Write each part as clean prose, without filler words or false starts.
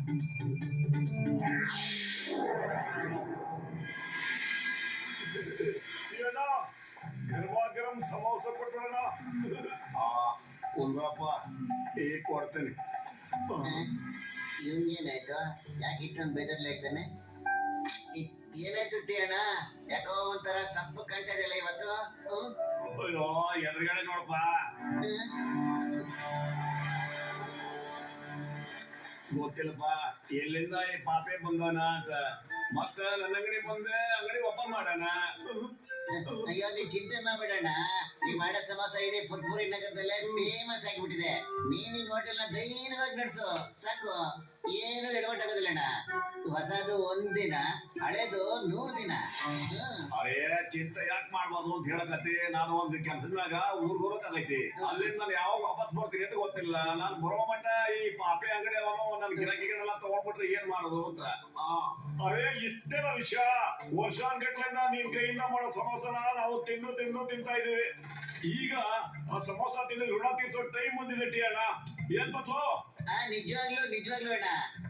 ಅಣ್ಣ ಗರಂ ಸಮೋಸ ಕೊಟ್ಬಿಡೋಣ. ಆ ಕುಂದ್ರಪ್ಪ ಈಗ ಕೊಡ್ತೇನೆ. ಏನಾಯ್ತು? ಯಾಕೆ ಇಷ್ಟೊಂದು ಬೇಜಾರಲ್ಲಿ ಇರ್ತಾನೆ? ಏನಾಯ್ತು ಟಿ ಅಣ್ಣ? ಯಾಕೋ ಒಂಥರ ಸಪ್ಪು ಕಾಣ್ತಾ ಇವತ್ತು. ಅಯ್ಯೋ ಎದುರುಗಡೆ ನೋಡಪ್ಪ. ಗೊತ್ತಿಲ್ಲಪ್ಪ ಎಲ್ಲಿಂದ ಈ ಪಾಪೆ ಬಂದಾನ ಅಂತ. ಮತ್ತ ನನ್ನ ಅಂಗಡಿ ಬಂದೆ ಅಂಗಡಿ ಓಪನ್ ಮಾಡೋಣ. ಅಯ್ಯೋ ನೀ ಚಿಂತೆ ಮಾಡ್ಬೇಡಣ್ಣ. ನೀ ಮಾಡೋ ಸಮೋಸ ಇಡೀ ಫುರ್ಫುರಿ ನಗರದಲ್ಲೇ ಫೇಮಸ್ ಆಗಿಬಿಟ್ಟಿದೆ. ನೀನ್ ನಿನ್ ಹೋಟೆಲ್ನ ಧೈರ್ಯವಾಗಿ ನಡೆಸು ಸಾಕು. ಏನು ಎಡವಟ್ಟಾಗೋದಿಲ್ಲಣ್ಣ. ಹೊಸದು ಒಂದಿನ, ಹಳೇದು 100 ದಿನ. ಅರೇ ಚಿಂತೆ ಯಾಕೆ ಮಾಡ್ಬೋದು ಅಂತ ಹೇಳಕತ್ತಿ. ನಾನು ಒಂದು ಕೆಲಸದ ಮ್ಯಾಗ ಊರ್ಗ್ ಹೋಗಬೇಕಾಗೈತಿ. ಅಲ್ಲಿಂದ ನಾನು ಯಾವಾಗ ವಾಪಸ್ ಬರ್ತೀನಿ ಅಂತ ಗೊತ್ತಿಲ್ಲ. ನಾನು ಬರೋ ಮಟ್ಟ ಈ ಪಾಪೆ ಅಂಗಡಿ ಅವನು ನನ್ನ ಗಿರಾಕಿಗಳೆಲ್ಲ ತಗೊಂಡ್ಬಿಟ್ರೆ ಏನ್ ಮಾಡೋದು ಅಂತ. ಅರೇ ಇಷ್ಟೇನ ವಿಷಯ. ವರ್ಷಾನ್ಗಟ್ಲೆಯಿಂದ ನಿನ್ ಕೈಯಿಂದ ಮಾಡೋ ಸಮೋಸನ ನಾವು ತಿಂತಾ ಇದೀವಿ. ಈಗ ಆ ಸಮೋಸ ತಿಂದು ಋಣ ತೀರ್ಸೋ ಟೈಮ್ ಬಂದಿದೆ ಟಿ ಅಣ್ಣ. ಏನ್ ಬತ್ಲು? ನಿಜವಾಗ್ಲೂ ಅಣ್ಣ.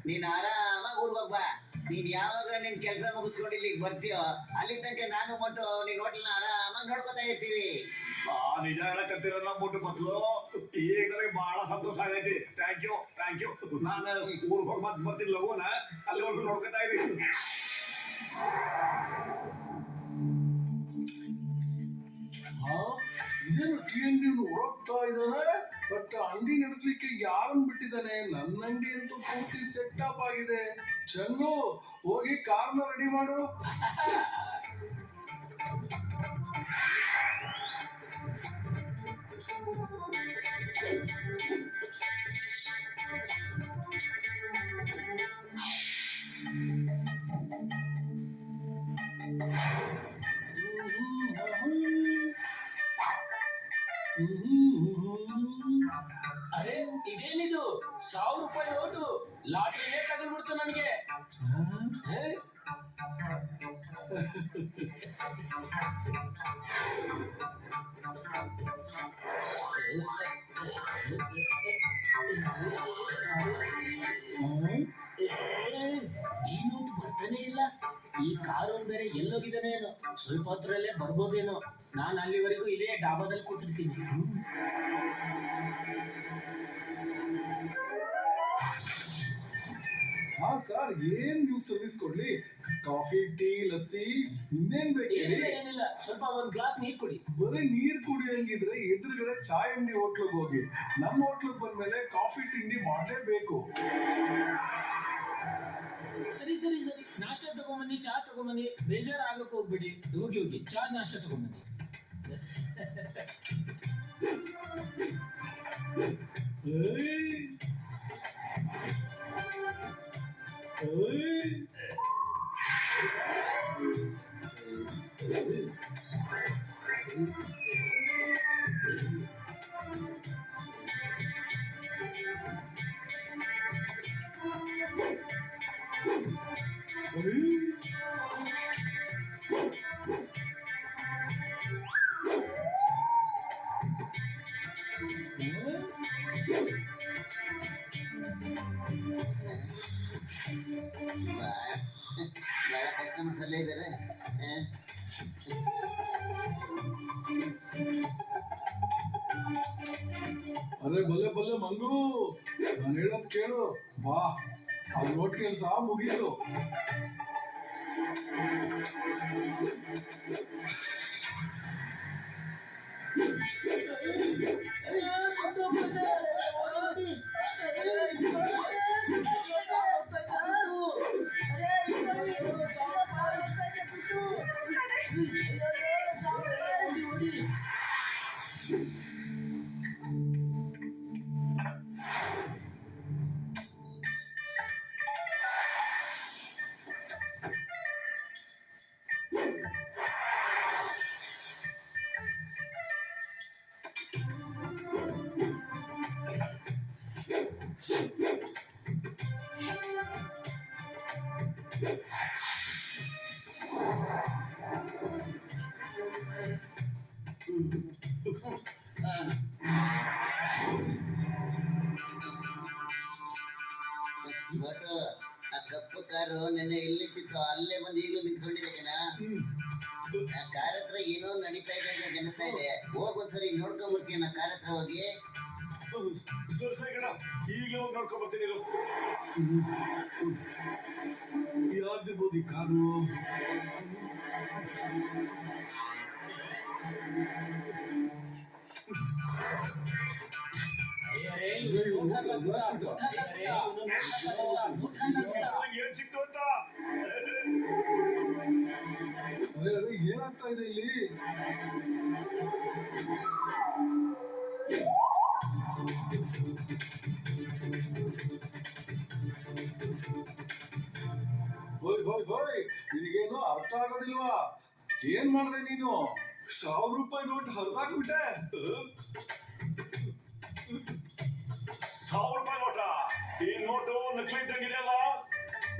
ನೀನ್ ಆರಾಮಾಗಿ ಊರ್ಗ್ ಹೋಗ್ಬಾ. ನೀನ್ ಯಾವಾಗ ನಿನ್ ಕೆಲಸ ಮುಗಿಸ್ಕೊಂಡು ಇಲ್ಲಿಗೆ ಬರ್ತೀಯೋ ಅಲ್ಲಿ ತನಕ ನಾನು ಮೊಟ್ಟು ನಿನ್ ಹೋಟೆಲ್ನ ಆರಾಮಾಗಿ ನೋಡ್ಕೊತಾ ಇರ್ತೀವಿ. ನಿಜ ಹೇಳಕತ್ತಿರಲ್ಲ ಮುಟ್ಟು ಬತ್ಲು. ಈಗ ಬಹಳ ಸಂತೋಷ ಆಗೈತಿ. Thank you. ನಾನು ಊರ್ಗ್ ಹೋಗಿ ಮತ್ತೆ ಬರ್ತೀನಿ ಲಘುನ. ಅಲ್ಲಿವರೆಗೂ ನೋಡ್ಕೊತಾ ಇರಿ. ಇದೇನು ಟಿ ಅಂಗಡಿ ಹೊರಗ್ತಾ ಇದ್ದಾನೆ. ಬಟ್ ಅಂಗಡಿ ನಡೆಸಲಿಕ್ಕೆ ಯಾರನ್ನು ಬಿಟ್ಟಿದ್ದಾನೆ? ನನ್ನ ಅಂಗಡಿ ಅಂತೂ ಪೂರ್ತಿ ಸೆಟ್ ಅಪ್ ಆಗಿದೆ. ಚಂಗು, ಹೋಗಿ ಕಾರ್ನ ರೆಡಿ ಮಾಡು. ಅರೆ ಇದೇನಿದು? 1000 ರೂಪಾಯಿ ನೋಟು. ಲಾಟ್ರಿನೇ ತಗೊಂಡ್ಬಿಡ್ತು ನನಗೆ. ಈ ನೋಟ್ ಬರ್ತಾನೆ ಇಲ್ಲ. ಈ ಕಾರು ಬೇರೆ ಎಲ್ಲೋಗಿದ್ದಾನೆ ಏನೋ. ಸ್ವಲ್ಪ ಹೊತ್ತರಲ್ಲೇ ಬರ್ಬೋದೇನೋ. ನಾನು ಅಲ್ಲಿವರೆಗೂ ಇದೇ ಡಾಬಾದಲ್ಲಿ ಕೂತಿರ್ತೀನಿ. ಹಾ ಸರ್, ಏನ್ ನೀವು ಸರ್ವಿಸ್ ಕೊಡ್ಲಿ? ಕಾಫಿ, ಟೀ, ಲಸ್ಸಿ, ಇನ್ನೇನ್ ಬೇಕು? ಏನಿಲ್ಲ, ಸ್ವಲ್ಪ ಒಂದ್ ಗ್ಲಾಸ್ ನೀರ್ ಕೊಡಿ. ಬರೀ ನೀರ್ ಕುಡಿಯಂಗಿದ್ರೆ ಎದುರುಗಡೆ ಚಾಯ್ ಅಂಗಡಿ ಹೋಟ್ಲಿಗೆ ಹೋಗಿ. ನಮ್ಮ ಹೋಟ್ಲಿಗೆ ಬಂದ್ಮೇಲೆ ಕಾಫಿ ತಿಂಡಿ ಮಾಡಲೇಬೇಕು. ಸರಿ ನಾಷ್ಟ ತಗೊಂಬನ್ನಿ, ಚಾ ತಗೊಂಬನ್ನಿ. ಬೇಜಾರು ಆಗಕ್ ಹೋಗ್ಬಿಡಿ. ಹೋಗಿ ಚಾ ನಾಷ್ಟ ತಗೊಂಬನ್ನಿ. ಬಹಳ ಕಸ್ಟಮರ್ಸ್ ಅಲ್ಲೇ ಇದ್ದಾರೆ. ಅರೆ ಬಲ್ಲೆ ಮಂಗು, ನಾನು ಹೇಳೋದ್ ಕೇಳು. ಬಾ, ಆ ನೋಟ್ ಕೆಲಸ ಮುಗೀತು. ನೋಟು ಆ ಕಪ್ಪು ಕಾರು ನೆನ್ನೆ ಎಲ್ಲಿಟ್ಟಿತ್ತು ಅಲ್ಲೇ ಬಂದು ಈಗಲೂ ನಿಂತ್ಕೊಂಡಿದೆ ಕಣ. ಆ ಕಾರ್ ಹತ್ರ ಏನೋ ನಡೀತಾ ಇದೆ ಅಂತ ಅನಿಸ್ತಾ ಇದೆ. ಹೋಗೊಂದ್ಸರಿ ನೋಡ್ಕೊಂಡ್ಬರ್ತೀನಿ ಆ ಕಾರ್ ಹತ್ರ ಹೋಗಿ. ಸರಿ ಸರಿ ಕಣ, ಈಗಲೇ ಹೋಗಿ ನೋಡ್ಕೊಂಡ್ ಬರ್ತೀನಿ. ಯಾರ್ದಿರ್ಬೋದು ಈ ಕಾರು? ಅರೆ, ಇವ್ನು ಏನ್ ಸಿಕ್ತು ಅಂತ? ಅರೆ ಅರೆ ಏನಾಗ್ತಾ ಇದೆ ಇಲ್ಲಿ? ಹೋಯ್ ಹೋಯ್ ಹೋಯ್, ನಿನಗೇನು ಅರ್ಥ ಆಗೋದಿಲ್ವಾ? ಏನ್ ಮಾಡ್ದೆ ನೀನು? 1000 ರೂಪಾಯಿ ನೋಟ್ ಹರಿದಾಕ್ಬಿಟ್ಟೆ. 1000 ರೂಪಾಯಿ ನೋಟ? ಈ ನೋಟು ನಕಲಿ ಇದ್ದಂಗಿದೆಯಲ್ಲ.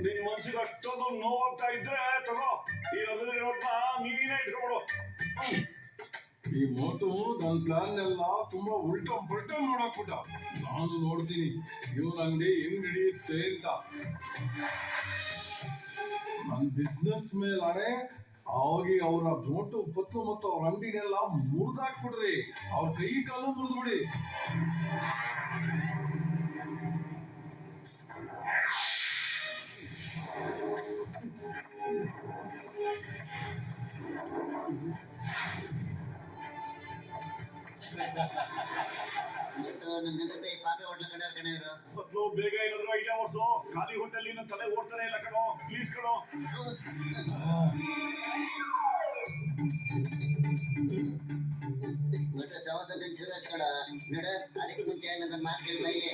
ನಿನ್ ಮನ್ಸಿಗೆ ಅಷ್ಟೊಂದು ನೋವಾಗ್ತಾ ಇದ್ರೆ ತಗೋ, ಈ ಅರ್ಧದ ನೋಟ್ನ ನೀನೇ ಇಟ್ಕೊಬಿಡು. ಈ ಮೋಟು ನನ್ನ ಪ್ಲಾನ್ ಎಲ್ಲ ತುಂಬಾ ಉಲ್ಟಾ ಪಲ್ಟಾ ಮಾಡಾಕ್ಬಿಟ್ಟ. ನಾನು ನೋಡ್ತೀನಿ ಇವನ್ ಅಂಗಡಿ ಹೆಂಗ್ ನಡೆಯುತ್ತೆ ಅಂತ. ನನ್ನ ಬಿಸ್ನೆಸ್ ಮೇಲೆ ಅವಾಗಿ ಅವರ ನೋಟು ಪತ್ತು ಮತ್ತು ಅವ್ರ ಅಂಗಡಿನೆಲ್ಲ ಮುರಿದಾಕ್ಬಿಡ್ರಿ. ಅವ್ರ ಕೈ ಕಾಲು ಮುರಿದ್ಬಿಡಿ. ನೋಟು ನನ್ನ ಜೊತೆ ಈ ಪಾಪೆ ಹೋಟ್ಲ ಕಡೆಯವ್ರ ಕಣ ಇವರು. ಮೊದ್ಲು ಬೇಗ ಏನಾದ್ರು ಐಡಿಯಾ ಓಡಿಸು. ಖಾಲಿ ಹೋಟೆಲ್ ನನ್ನ ತಲೆ ಓಡ್ತಾನೆ ಇಲ್ಲ ಕಣೋ, ಪ್ಲೀಸ್ ಕಣೋ. ನೋಟು ಸವಾಸ ಶುರು ಹಚ್ಕೊಳ ನೋಡ. ಅದಕ್ಕೆ ಮುಂಚೆ ನನ್ನ ಮಾತು ಕೇಳಿ ಬೈಲಿ.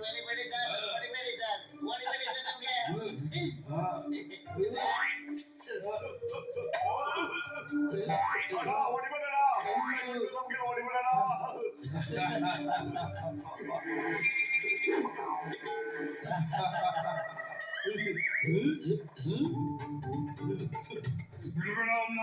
ಹೊಡಿಬೇಡಿ ಸರ್, ಹೊಡಿಬೇಡಿ ಸರ್, ಹೊಡಿಬೇಡಿ ಸರ್ ನಮ್ಗೆ. ಅಣ್ಣ, ಹೊಡಿಬೇಡಣ್ಣ. ನಮ್ಗೆ ಹೊಡಿಬೇಡಣ್ಣ. ಬಿಡ್ಬೇಡ ಅವ್ನ.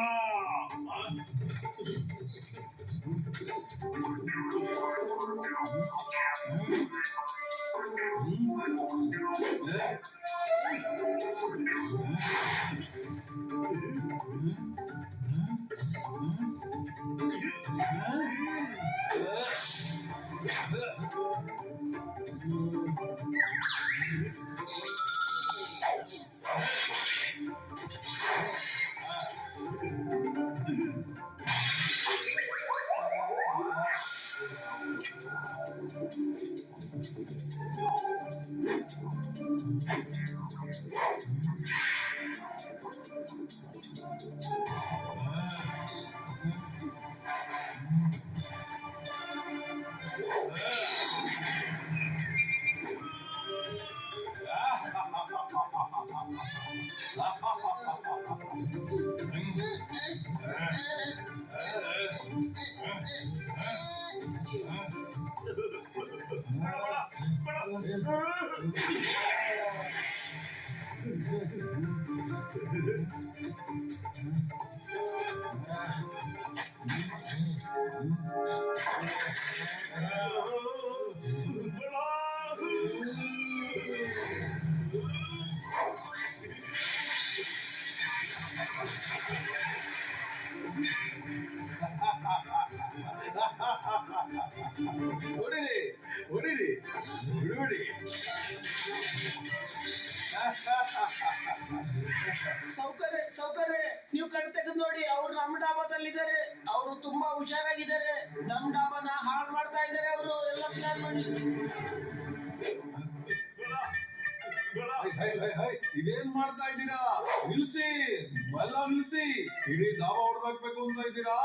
ಹೊಡಿರಿ ಹೊಡಿರಿ, ಬಿಡ್ಬಿಡಿ. ಸೌಕರ್ಯ ನೀವು ಕಣ್ ತೆಗೆದು ನೋಡಿ, ಅವ್ರು ನಮ್ಮ ಡಾಬಾದಲ್ಲಿದ್ದಾರೆ. ಅವರು ತುಂಬಾ ಹುಷಾರಾಗಿದ್ದಾರೆ. ನಮ್ ಡಾಬಾನ ಹಾಳು ಮಾಡ್ತಾ ಇದ್ದಾರೆ ಅವರು. ಎಲ್ಲ ಪ್ಲಾನ್ ಮಾಡಿ. ಇದೇನ್ ಮಾಡ್ತಾ ಇದ್ದೀರಾ? ನಿಲ್ಸಿ, ಎಲ್ಲ ನಿಲ್ಸಿ. ಇಡೀ ದಾಬಾ ಹೊಡೆದಾಕ್ಬೇಕು ಅಂತ ಇದ್ದೀರಾ?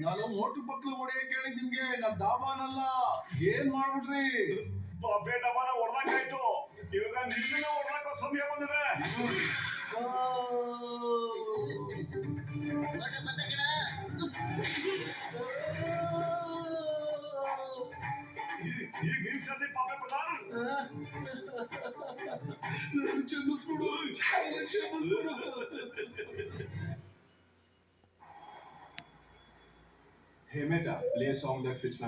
ನಾನು ಮೋಟು ಪತ್ಲು ಹೊಡೆಯಕ್ ಕೇಳಿದ್ ನಿಮ್ಗೆ, ನಾನ್ ದಾಬಾನಲ್ಲ. ಏನ್ ಮಾಡ್ಬಿಟ್ರಿ? ಪಾಪೆ ಡಬ್ಬಾನ ಹೊಡೆದಾಕಾಯ್ತು. ಇವಾಗ ನಿನ್ನ ಹೊಡೆದಾಕೋ ಸಮಯ ಬಂದಿದೆ. ನೋಟು ಬಂದ ಕಣ. ಈಗ ನಿಲ್ಸದಿ ಪಾಪೆ ಪ್ರಧಾನ್. ಕ್ಷಮಿಸ್ಬಿಡು, ಕ್ಷಮಿಸ್ಬಿಡು. Hey Meta, play a song that fits my